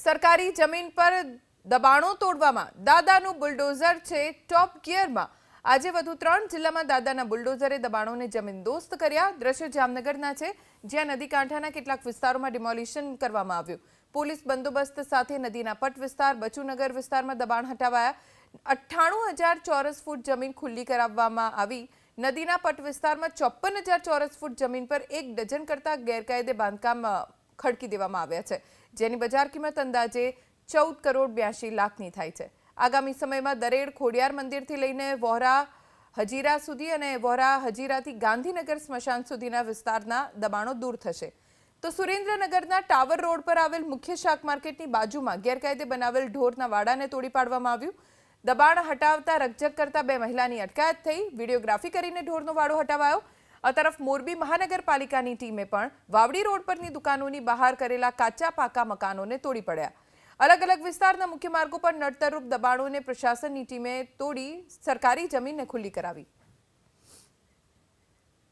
સરકારી જમીન પર દબાણો તોડવામાં દાદાનું બુલડોઝર છે ટોપ ગિયરમાં। આજે વધુ 3 જિલ્લામાં દાદાના બુલડોઝરે દબાણોને જમીનદોસ્ત કર્યા। દ્રશ્ય જામનગરના છે, જ્યાં નદી કાંઠાના કેટલાક વિસ્તારોમાં ડિમોલિશન કરવામાં આવ્યું। પોલીસ બંદોબસ્ત સાથે નદીના પટ વિસ્તાર બચુનગર વિસ્તારમાં દબાણ હટાવાયા। 98,000 ચોરસ ફૂટ જમીન ખુલ્લી કરાવવામાં આવી। નદીના પટ વિસ્તારમાં 54,000 ચોરસ ફૂટ જમીન પર 1 ડઝન કરતા ગેરકાયદે બાંધકામ ખડકી દેવામાં આવ્યા છે, જેની બજાર કિંમત અંદાજે 14 કરોડ 82 લાખની થાય છે। આગામી સમયમાં દરેડ ખોડિયાર મંદિરથી લઈને વોહરા હજીરા સુધી અને વોહરા હજીરાથી ગાંધીનગર સ્મશાન સુધીના વિસ્તારના દબાણો દૂર થશે। તો સુરેન્દ્રનગરના ટાવર રોડ પર આવેલ મુખ્ય શાક માર્કેટની બાજુમાં ગેરકાયદે બનાવેલ ઢોરના વાડાને તોડી પાડવામાં આવ્યું। દબાણ હટાવતા રકઝક કરતા 2 મહિલાની અટકાયત થઈ। વિડીયોગ્રાફી કરીને ઢોરનો વાડો હટાવાયો। આ તરફ મોરબી મહાનગરપાલિકાની ટીમે પણ વાવડી રોડ પરની દુકાનોની બહાર કરેલા કાચા પાકા મકાનોને તોડી પડ્યા। અલગ અલગ વિસ્તારના મુખ્ય માર્ગો પર નડતરરૂપ દબાણોને પ્રશાસનની ટીમે તોડી સરકારી જમીનને ખુલ્લી કરાવી।